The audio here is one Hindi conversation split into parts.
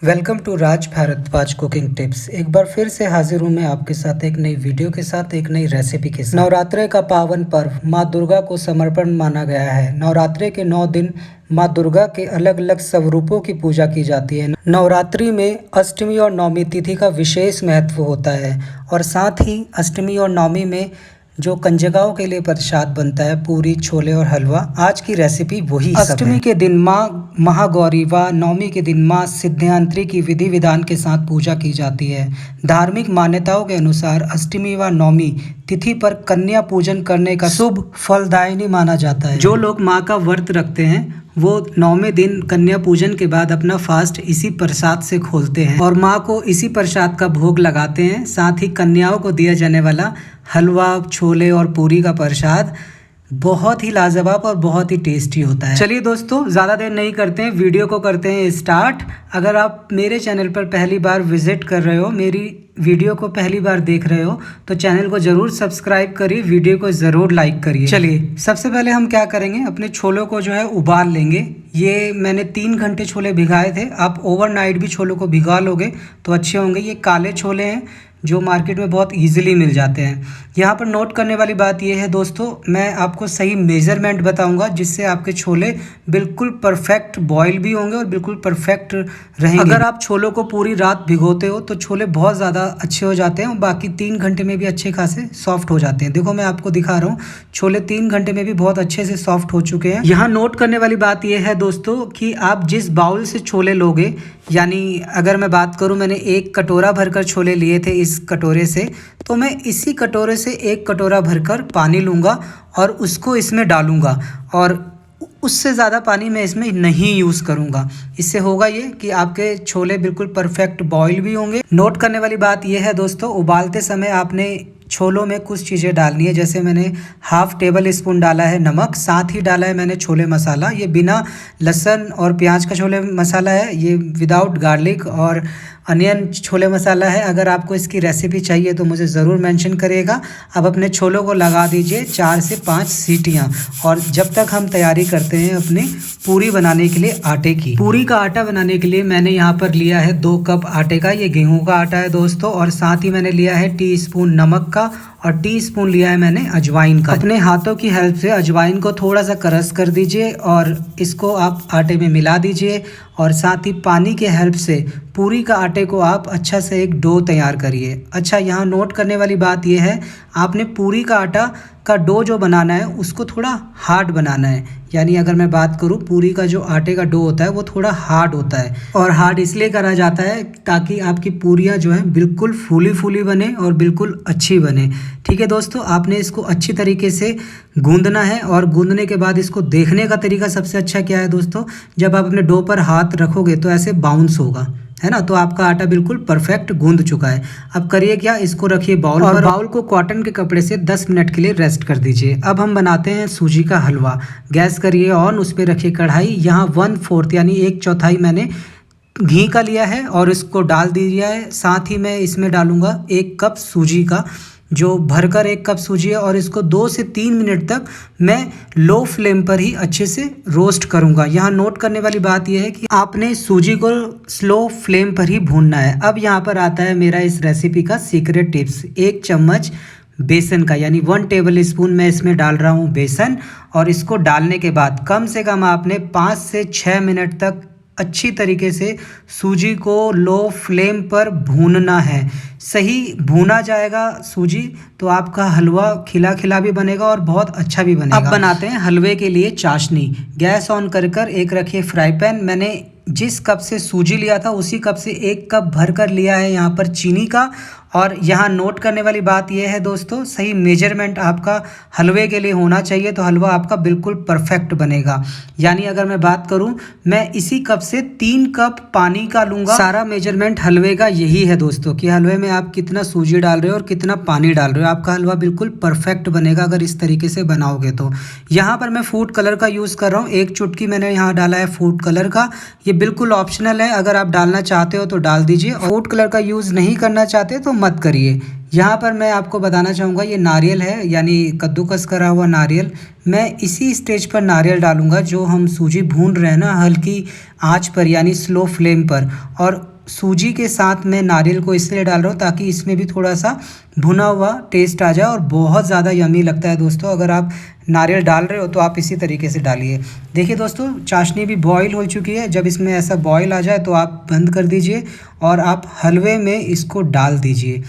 Welcome to Raj Bhardwaj cooking tips. एक बार फिर से हाजिर हूँ मैं आपके साथ एक नई वीडियो के साथ, एक नई रेसिपी के साथ। नवरात्रे का पावन पर्व माँ दुर्गा को समर्पण माना गया है। नवरात्रे के 9 दिन माँ दुर्गा के अलग अलग स्वरूपों की पूजा की जाती है। नवरात्रि में अष्टमी और नवमी तिथि का विशेष महत्व होता है और साथ ही अष्टमी और नवमी में जो कंजकाओं के लिए प्रसाद बनता है, पूरी, छोले और हलवा। आज की रेसिपी वही सब है। अष्टमी के दिन माँ महागौरी व नवमी के दिन माँ सिद्धिदात्री की विधि विधान के साथ पूजा की जाती है। धार्मिक मान्यताओं के अनुसार अष्टमी व नवमी तिथि पर कन्या पूजन करने का शुभ फलदायिनी माना जाता है। जो लोग माँ का व्रत रखते हैं वो 9वें दिन कन्या पूजन के बाद अपना फास्ट इसी प्रसाद से खोलते हैं और माँ को इसी प्रसाद का भोग लगाते हैं। साथ ही कन्याओं को दिया जाने वाला हलवा, छोले और पूरी का प्रसाद बहुत ही लाजवाब और बहुत ही टेस्टी होता है। चलिए दोस्तों, ज़्यादा देर नहीं करते हैं, वीडियो को करते हैं स्टार्ट। अगर आप मेरे चैनल पर पहली बार विजिट कर रहे हो, मेरी वीडियो को पहली बार देख रहे हो, तो चैनल को ज़रूर सब्सक्राइब करिए, वीडियो को ज़रूर लाइक करिए। चलिए, सबसे पहले हम क्या करेंगे, अपने छोलों को जो है उबाल लेंगे। ये मैंने 3 घंटे छोले भिगाए थे। आप ओवरनाइट भी छोलों को भिगा लोगे तो अच्छे होंगे। ये काले छोले हैं जो मार्केट में बहुत इजीली मिल जाते हैं। यहाँ पर नोट करने वाली बात ये है दोस्तों, मैं आपको सही मेज़रमेंट बताऊंगा जिससे आपके छोले बिल्कुल परफेक्ट बॉयल भी होंगे और बिल्कुल परफेक्ट रहेंगे। अगर आप छोलों को पूरी रात भिगोते हो तो छोले बहुत ज़्यादा अच्छे हो जाते हैं और बाकी 3 घंटे में भी अच्छे खासे सॉफ्ट हो जाते हैं। देखो, मैं आपको दिखा रहा हूँ, छोले 3 घंटे में भी बहुत अच्छे से सॉफ्ट हो चुके हैं। यहाँ नोट करने वाली बात यह है दोस्तों कि आप जिस बाउल से छोले लोगे, यानी अगर मैं बात करूँ, मैंने 1 कटोरा भरकर छोले लिए थे इस कटोरे से, तो मैं इसी कटोरे से 1 कटोरा भरकर पानी लूँगा और उसको इसमें डालूँगा और उससे ज़्यादा पानी मैं इसमें नहीं यूज़ करूँगा। इससे होगा ये कि आपके छोले बिल्कुल परफेक्ट बॉयल भी होंगे। नोट करने वाली बात यह है दोस्तों, उबालते समय आपने छोलों में कुछ चीज़ें डालनी है। जैसे मैंने ½ टेबल स्पून डाला है नमक, साथ ही डाला है मैंने छोले मसाला। ये बिना लहसुन और प्याज का छोले मसाला है, ये विदाउट गार्लिक और अनियन छोले मसाला है। अगर आपको इसकी रेसिपी चाहिए तो मुझे ज़रूर मेंशन करिएगा। अब अपने छोलों को लगा दीजिए 4 से 5 सीटियां और जब तक हम तैयारी करते हैं अपनी पूरी बनाने के लिए आटे की। पूरी का आटा बनाने के लिए मैंने यहाँ पर लिया है 2 कप आटे का। ये गेहूं का आटा है दोस्तों और साथ ही मैंने लिया है टीस्पून नमक का और टीस्पून लिया है मैंने अजवाइन का। अपने हाथों की हेल्प से अजवाइन को थोड़ा सा क्रश कर दीजिए और इसको आप आटे में मिला दीजिए और साथ ही पानी के हेल्प से पूरी का आटे को आप अच्छा से एक डो तैयार करिए। अच्छा, यहाँ नोट करने वाली बात यह है, आपने पूरी का आटा का डो जो बनाना है उसको थोड़ा हार्ड बनाना है। यानी अगर मैं बात करूँ, पूरी का जो आटे का डो होता है वो थोड़ा हार्ड होता है और हार्ड इसलिए करा जाता है ताकि आपकी पूरियाँ जो हैं बिल्कुल फूली फूली बने और बिल्कुल अच्छी बने। ठीक है दोस्तों, आपने इसको अच्छी तरीके से गूंदना है और गूंदने के बाद इसको देखने का तरीका सबसे अच्छा क्या है दोस्तों, जब आप अपने डो पर हाथ रखोगे तो ऐसे बाउंस होगा, है ना, तो आपका आटा बिल्कुल परफेक्ट गूंद चुका है। अब करिए क्या, इसको रखिए बाउल और बाउल को कॉटन के कपड़े से 10 मिनट के लिए रेस्ट कर दीजिए। अब हम बनाते हैं सूजी का हलवा। गैस करिए ऑन, उस पर रखिए कढ़ाई। यहाँ 1/4 यानी 1/4 मैंने घी का लिया है और इसको डाल दिया है। साथ ही मैं इसमें डालूंगा 1 कप सूजी का, जो भरकर 1 कप सूजी है और इसको 2 से 3 मिनट तक मैं लो फ्लेम पर ही अच्छे से रोस्ट करूंगा। यहाँ नोट करने वाली बात यह है कि आपने सूजी को स्लो फ्लेम पर ही भूनना है। अब यहाँ पर आता है मेरा इस रेसिपी का सीक्रेट टिप्स। 1 चम्मच बेसन का, यानी 1 टेबल स्पून मैं इसमें डाल रहा हूँ बेसन और इसको डालने के बाद कम से कम आपने 5 से 6 मिनट तक अच्छी तरीके से सूजी को लो फ्लेम पर भूनना है। सही भूना जाएगा सूजी तो आपका हलवा खिला खिला भी बनेगा और बहुत अच्छा भी बनेगा। अब बनाते हैं हलवे के लिए चाशनी। गैस ऑन कर एक रखिए फ्राई पैन। मैंने जिस कप से सूजी लिया था उसी कप से 1 कप भरकर लिया है यहाँ पर चीनी का। और यहाँ नोट करने वाली बात यह है दोस्तों, सही मेजरमेंट आपका हलवे के लिए होना चाहिए तो हलवा आपका बिल्कुल परफेक्ट बनेगा। यानी अगर मैं बात करूँ, मैं इसी कप से 3 कप पानी का लूँगा। सारा मेजरमेंट हलवे का यही है दोस्तों कि हलवे में आप कितना सूजी डाल रहे हो और कितना पानी डाल रहे हो, आपका हलवा बिल्कुल परफेक्ट बनेगा अगर इस तरीके से बनाओगे तो। यहाँ पर मैं फूड कलर का यूज़ कर रहा हूँ। 1 चुटकी मैंने यहाँ डाला है फूड कलर का। ये बिल्कुल ऑप्शनल है, अगर आप डालना चाहते हो तो डाल दीजिए। फूड कलर का यूज़ नहीं करना चाहते तो मत करिए। यहाँ पर मैं आपको बताना चाहूँगा, ये नारियल है, यानी कद्दूकस करा हुआ नारियल। मैं इसी स्टेज पर नारियल डालूँगा जो हम सूजी भून रहे हैं ना, हल्की आंच पर यानी स्लो फ्लेम पर। और सूजी के साथ मैं नारियल को इसलिए डाल रहा हूँ ताकि इसमें भी थोड़ा सा भुना हुआ टेस्ट आ जाए और बहुत ज़्यादा यम्मी लगता है दोस्तों। अगर आप नारियल डाल रहे हो तो आप इसी तरीके से डालिए। देखिए दोस्तों, चाशनी भी बॉईल हो चुकी है। जब इसमें ऐसा बॉईल आ जाए तो आप बंद कर दीजिए और आप हलवे में इसको डाल दीजिए।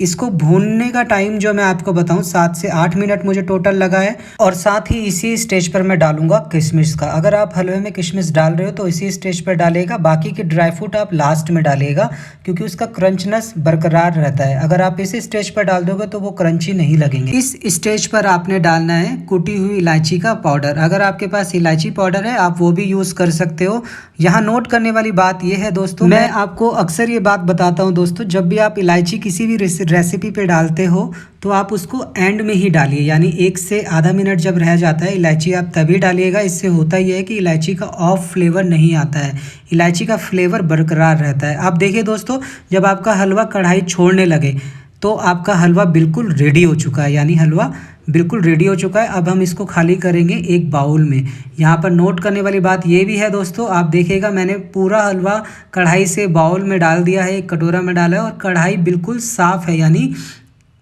इसको भूनने का टाइम जो मैं आपको बताऊं 7 से 8 मिनट मुझे टोटल लगा है। और साथ ही इसी स्टेज पर मैं डालूंगा किशमिश का। अगर आप हलवे में किशमिश डाल रहे हो तो इसी स्टेज पर डालिएगा, बाकी के ड्राई फ्रूट आप लास्ट में डालिएगा क्योंकि उसका क्रंचनेस बरकरार रहता है। अगर आप इसी स्टेज पर डाल दोगे तो वो क्रंची नहीं लगेंगे। इस स्टेज पर आपने डालना है कुटी हुई इलायची का पाउडर। अगर आपके पास इलायची पाउडर है आप वो भी यूज़ कर सकते हो। यहाँ नोट करने वाली बात यह है दोस्तों, मैं आपको अक्सर ये बात बताता हूँ दोस्तों, जब भी आप इलायची किसी भी रेसिपी पे डालते हो तो आप उसको एंड में ही डालिए, यानी 1 से आधा मिनट जब रह जाता है इलायची आप तभी डालिएगा। इससे होता ही है कि इलायची का ऑफ फ्लेवर नहीं आता है, इलायची का फ्लेवर बरकरार रहता है। आप देखिए दोस्तों, जब आपका हलवा कढ़ाई छोड़ने लगे तो आपका हलवा बिल्कुल रेडी हो चुका है, यानी हलवा बिल्कुल रेडी हो चुका है। अब हम इसको खाली करेंगे एक बाउल में। यहाँ पर नोट करने वाली बात ये भी है दोस्तों, आप देखिएगा मैंने पूरा हलवा कढ़ाई से बाउल में डाल दिया है, एक कटोरा में डाला है और कढ़ाई बिल्कुल साफ़ है, यानी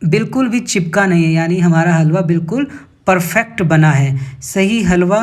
बिल्कुल भी चिपका नहीं है, यानी हमारा हलवा बिल्कुल परफेक्ट बना है। सही हलवा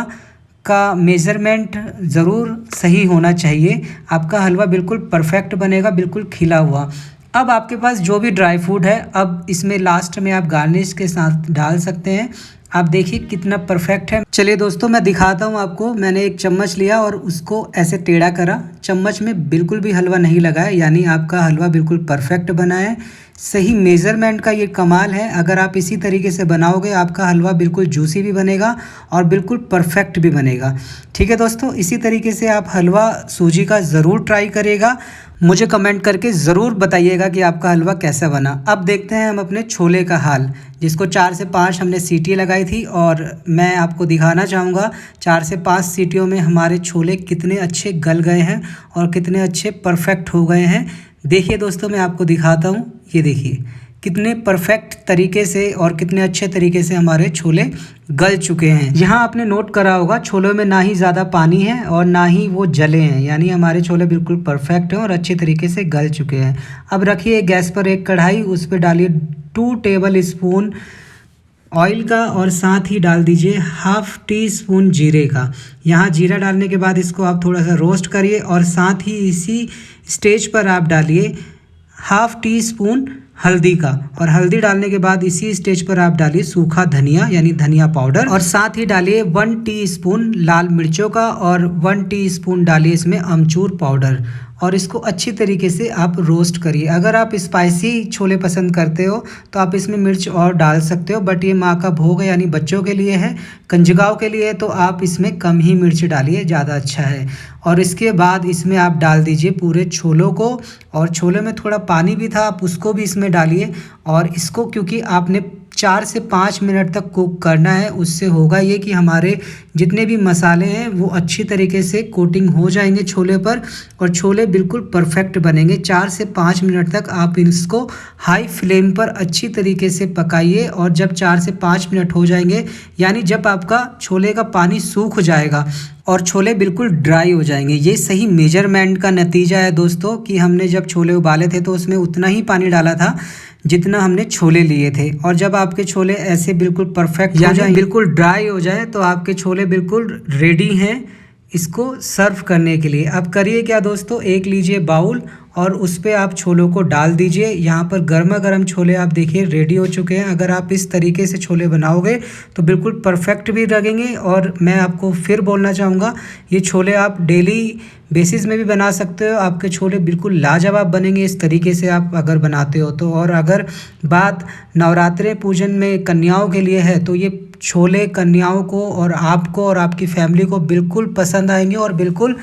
का मेज़रमेंट ज़रूर सही होना चाहिए, आपका हलवा बिल्कुल परफेक्ट बनेगा, बिल्कुल खिला हुआ। अब आपके पास जो भी ड्राई फ्रूट है अब इसमें लास्ट में आप गार्निश के साथ डाल सकते हैं। आप देखिए कितना परफेक्ट है। चलिए दोस्तों मैं दिखाता हूँ आपको। मैंने एक चम्मच लिया और उसको ऐसे टेढ़ा करा, चम्मच में बिल्कुल भी हलवा नहीं लगा है, यानी आपका हलवा बिल्कुल परफेक्ट बना है। सही मेज़रमेंट का ये कमाल है। अगर आप इसी तरीके से बनाओगे आपका हलवा बिल्कुल जूसी भी बनेगा और बिल्कुल परफेक्ट भी बनेगा। ठीक है दोस्तों, इसी तरीके से आप हलवा सूजी का ज़रूर ट्राई करिएगा। मुझे कमेंट करके ज़रूर बताइएगा कि आपका हलवा कैसा बना। अब देखते हैं हम अपने छोले का हाल, जिसको 4 से 5 हमने सीटी लगाई थी और मैं आपको दिखाना चाहूँगा 4 से 5 सीटियों में हमारे छोले कितने अच्छे गल गए हैं और कितने अच्छे परफेक्ट हो गए हैं। देखिए दोस्तों मैं आपको दिखाता हूँ, ये देखिए कितने परफेक्ट तरीके से और कितने अच्छे तरीके से हमारे छोले गल चुके हैं। यहाँ आपने नोट करा होगा छोलों में ना ही ज़्यादा पानी है और ना ही वो जले हैं, यानी हमारे छोले बिल्कुल परफेक्ट हैं और अच्छे तरीके से गल चुके हैं। अब रखिए गैस पर एक कढ़ाई, उस पर डालिए 2 टेबल स्पून ऑयल का और साथ ही डाल दीजिए ½ टी स्पून जीरे का। यहाँ जीरा डालने के बाद इसको आप थोड़ा सा रोस्ट करिए और साथ ही इसी स्टेज पर आप डालिए ½ टी स्पून हल्दी का, और हल्दी डालने के बाद इसी स्टेज पर आप डालिए सूखा धनिया यानी धनिया पाउडर, और साथ ही डालिए 1 टीस्पून लाल मिर्चों का और 1 टीस्पून डालिए इसमें अमचूर पाउडर, और इसको अच्छी तरीके से आप रोस्ट करिए। अगर आप स्पाइसी छोले पसंद करते हो तो आप इसमें मिर्च और डाल सकते हो, बट ये माँ का भोग है यानी बच्चों के लिए है, कंजगांव के लिए है, तो आप इसमें कम ही मिर्च डालिए, ज़्यादा अच्छा है। और इसके बाद इसमें आप डाल दीजिए पूरे छोलों को, और छोले में थोड़ा पानी भी था आप उसको भी इसमें डालिए, और इसको क्योंकि आपने 4 से 5 मिनट तक कुक करना है, उससे होगा ये कि हमारे जितने भी मसाले हैं वो अच्छी तरीके से कोटिंग हो जाएंगे छोले पर और छोले बिल्कुल परफेक्ट बनेंगे। 4 से 5 मिनट तक आप इसको हाई फ्लेम पर अच्छी तरीके से पकाइए, और जब 4 से 5 मिनट हो जाएंगे यानी जब आपका छोले का पानी सूख जाएगा और छोले बिल्कुल ड्राई हो जाएंगे, ये सही मेजरमेंट का नतीजा है दोस्तों कि हमने जब छोले उबाले थे तो उसमें उतना ही पानी डाला था जितना हमने छोले लिए थे। और जब आपके छोले ऐसे बिल्कुल परफेक्ट हो जाए, बिल्कुल ड्राई हो जाए, तो आपके छोले बिल्कुल रेडी हैं इसको सर्व करने के लिए। अब करिए क्या दोस्तों, एक लीजिए बाउल और उस पर आप छोलों को डाल दीजिए। यहाँ पर गर्मा गर्म छोले आप देखिए रेडी हो चुके हैं। अगर आप इस तरीके से छोले बनाओगे तो बिल्कुल परफेक्ट भी लगेंगे, और मैं आपको फिर बोलना चाहूँगा ये छोले आप डेली बेसिस में भी बना सकते हो, आपके छोले बिल्कुल लाजवाब बनेंगे इस तरीके से आप अगर बनाते हो तो। और अगर बात नवरात्रि पूजन में कन्याओं के लिए है तो ये छोले कन्याओं को और आपको और आपकी फैमिली को बिल्कुल पसंद आएंगे और बिल्कुल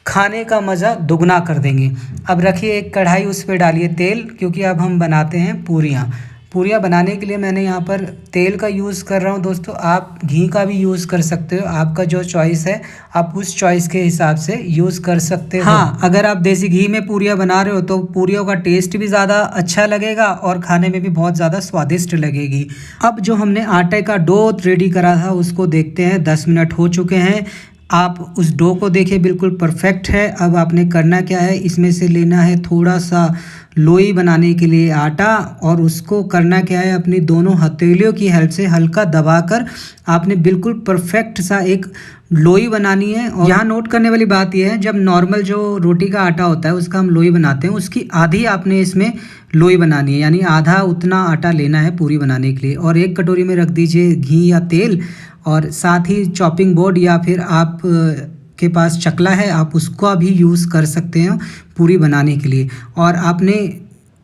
खाने का मज़ा दुगना कर देंगे। अब रखिए एक कढ़ाई, उस पर डालिए तेल, क्योंकि अब हम बनाते हैं पूरियाँ बनाने के लिए मैंने यहाँ पर तेल का यूज़ कर रहा हूँ दोस्तों। आप घी का भी यूज़ कर सकते हो, आपका जो चॉइस है आप उस चॉइस के हिसाब से यूज़ कर सकते हो। हाँ, अगर आप देसी घी में पूरियाँ बना रहे हो तो पूरियों का टेस्ट भी ज़्यादा अच्छा लगेगा और खाने में भी बहुत ज़्यादा स्वादिष्ट लगेगी। अब जो हमने आटे का डो रेडी करा था उसको देखते हैं, 10 मिनट हो चुके हैं। आप उस डो को देखिए बिल्कुल परफेक्ट है। अब आपने करना क्या है, इसमें से लेना है थोड़ा सा लोई बनाने के लिए आटा, और उसको करना क्या है, अपनी दोनों हथेलियों की हेल्प से हल्का दबाकर आपने बिल्कुल परफेक्ट सा एक लोई बनानी है। और यहाँ नोट करने वाली बात यह है, जब नॉर्मल जो रोटी का आटा होता है उसका हम लोई बनाते हैं, उसकी आधी आपने इसमें लोई बनानी है, यानी आधा उतना आटा लेना है पूरी बनाने के लिए। और एक कटोरी में रख दीजिए घी या तेल, और साथ ही चॉपिंग बोर्ड या फिर आप के पास चकला है आप उसका भी यूज़ कर सकते हैं पूरी बनाने के लिए। और आपने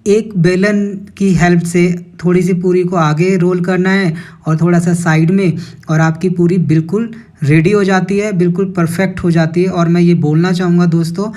एक बेलन की हेल्प से थोड़ी सी पूरी को आगे रोल करना है और थोड़ा सा साइड में, और आपकी पूरी बिल्कुल रेडी हो जाती है, बिल्कुल परफेक्ट हो जाती है। और मैं ये बोलना चाहूँगा दोस्तों,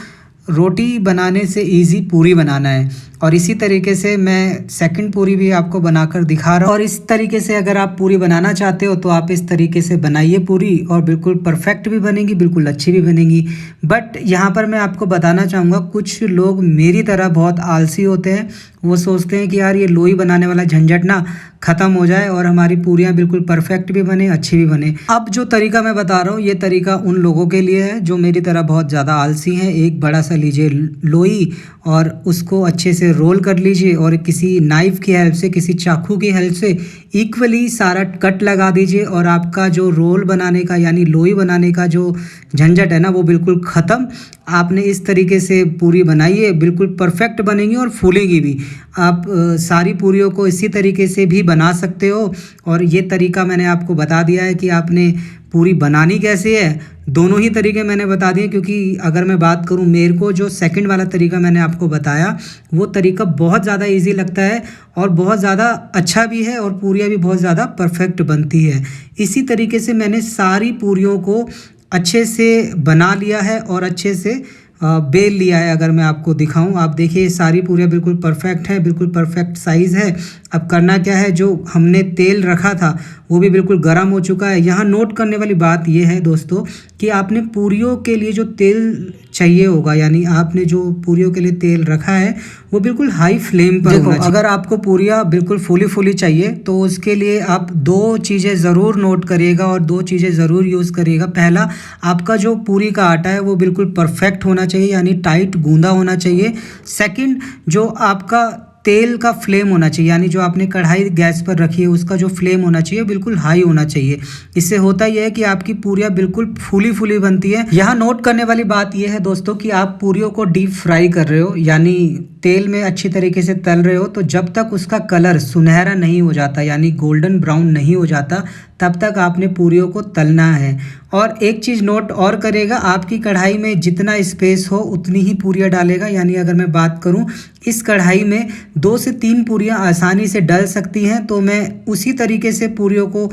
रोटी बनाने से इजी पूरी बनाना है। और इसी तरीके से मैं सेकंड पूरी भी आपको बनाकर दिखा रहा हूँ। और इस तरीके से अगर आप पूरी बनाना चाहते हो तो आप इस तरीके से बनाइए पूरी, और बिल्कुल परफेक्ट भी बनेगी, बिल्कुल अच्छी भी बनेगी। बट यहाँ पर मैं आपको बताना चाहूँगा, कुछ लोग मेरी तरह बहुत आलसी होते हैं। वो सोचते हैं कि यार ये लोई बनाने वाला झंझट ना ख़त्म हो जाए और हमारी पूरियाँ बिल्कुल परफेक्ट भी बने, अच्छी भी बने। अब जो तरीका मैं बता रहा हूँ ये तरीका उन लोगों के लिए है जो मेरी तरह बहुत ज़्यादा आलसी हैं। एक बड़ा सा लीजिए लोई और उसको अच्छे से रोल कर लीजिए, और किसी नाइफ़ की हेल्प से, किसी चाकू की हेल्प से इक्वली सारा कट लगा दीजिए, और आपका जो रोल बनाने का यानी लोई बनाने का जो झंझट है ना वो बिल्कुल ख़त्म। आपने इस तरीके से पूरी बनाइए, बिल्कुल परफेक्ट बनेंगी और फूलेंगी भी। आप सारी पूरियों को इसी तरीके से भी बना सकते हो। और ये तरीका मैंने आपको बता दिया है कि आपने पूरी बनानी कैसे है, दोनों ही तरीके मैंने बता दिए। क्योंकि अगर मैं बात करूं, मेरे को जो सेकंड वाला तरीका मैंने आपको बताया वो तरीका बहुत ज़्यादा इजी लगता है और बहुत ज़्यादा अच्छा भी है, और पूरियाँ भी बहुत ज़्यादा परफेक्ट बनती है। इसी तरीके से मैंने सारी पूरियों को अच्छे से बना लिया है और अच्छे से बेल लिया है। अगर मैं आपको दिखाऊं, आप देखिए सारी पूरियाँ बिल्कुल परफेक्ट है, बिल्कुल परफेक्ट साइज़ है। अब करना क्या है, जो हमने तेल रखा था वो भी बिल्कुल गर्म हो चुका है। यहाँ नोट करने वाली बात ये है दोस्तों कि आपने पूरियों के लिए जो तेल चाहिए होगा, यानी आपने जो पूरियों के लिए तेल रखा है वो बिल्कुल हाई फ्लेम पर होना चाहिए। अगर आपको पूरियाँ बिल्कुल फूली फूली चाहिए तो उसके लिए आप दो चीज़ें ज़रूर नोट करिएगा और दो चीज़ें ज़रूर यूज़ करिएगा। पहला, आपका जो पूरी का आटा है वो बिल्कुल परफेक्ट होना चाहिए, यानी टाइट गूंदा होना चाहिए। सेकंड, जो आपका तेल का फ्लेम होना चाहिए, यानी जो आपने कढ़ाई गैस पर रखी है उसका जो फ्लेम होना चाहिए बिल्कुल हाई होना चाहिए। इससे होता यह है कि आपकी पूरियाँ बिल्कुल फूली फूली बनती है। यहाँ नोट करने वाली बात यह है दोस्तों कि आप पूरियों को डीप फ्राई कर रहे हो, यानी तेल में अच्छी तरीके से तल रहे हो, तो जब तक उसका कलर सुनहरा नहीं हो जाता यानी गोल्डन ब्राउन नहीं हो जाता तब तक आपने पूरियों को तलना है। और एक चीज़ नोट और करेगा, आपकी कढ़ाई में जितना स्पेस हो उतनी ही पूरियाँ डालेगा। यानी अगर मैं बात करूं, इस कढ़ाई में 2 से 3 पूरियाँ आसानी से डल सकती हैं, तो मैं उसी तरीके से पूरियों को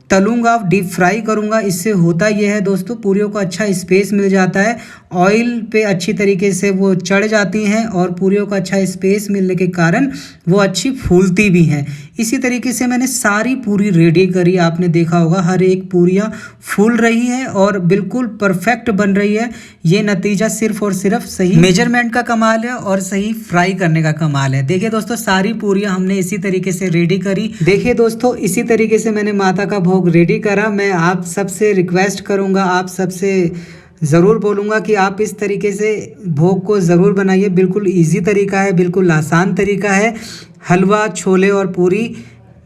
तलूँगा, डीप फ्राई करूँगा। इससे होता यह है दोस्तों, पूरियों को अच्छा स्पेस मिल जाता है, ऑयल पे अच्छी तरीके से वो चढ़ जाती हैं, और पूरियों को अच्छा स्पेस मिलने के कारण वो अच्छी फूलती भी हैं। इसी तरीके से मैंने सारी पूरी रेडी करी, आपने देखा होगा हर एक पूरियाँ फूल रही है और बिल्कुल परफेक्ट बन रही है। ये नतीजा सिर्फ और सिर्फ सही मेजरमेंट का कमाल है और सही फ्राई करने का कमाल है। देखिए दोस्तों, सारी पूरियाँ हमने इसी तरीके से रेडी करी। देखिए दोस्तों, इसी तरीके से मैंने माता का भोग रेडी करा। मैं आप सबसे रिक्वेस्ट करूँगा, आप सबसे ज़रूर बोलूँगा कि आप इस तरीके से भोग को ज़रूर बनाइए। बिल्कुल इजी तरीका है, बिल्कुल आसान तरीका है। हलवा, छोले और पूरी,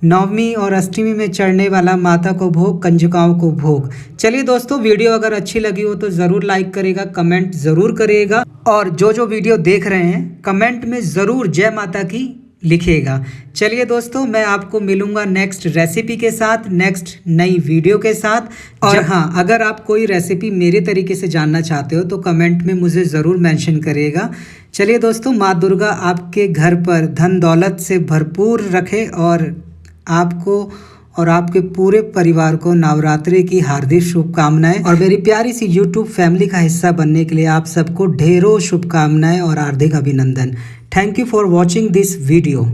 नवमी और अष्टमी में चढ़ने वाला माता को भोग, कंजकाओं को भोग। चलिए दोस्तों, वीडियो अगर अच्छी लगी हो तो ज़रूर लाइक करिएगा, कमेंट ज़रूर करिएगा, और जो वीडियो देख रहे हैं कमेंट में ज़रूर जय माता की लिखिएगा। चलिए दोस्तों, मैं आपको मिलूंगा नेक्स्ट रेसिपी के साथ, नेक्स्ट नई वीडियो के साथ। और हाँ, अगर आप कोई रेसिपी मेरे तरीके से जानना चाहते हो तो कमेंट में मुझे ज़रूर मेंशन करिएगा। चलिए दोस्तों, माँ दुर्गा आपके घर पर धन दौलत से भरपूर रखे, और आपको और आपके पूरे परिवार को नवरात्रि की हार्दिक शुभकामनाएं। और मेरी प्यारी सी YouTube फैमिली का हिस्सा बनने के लिए आप सबको ढेरों शुभकामनाएं और हार्दिक अभिनंदन। Thank you for watching this video.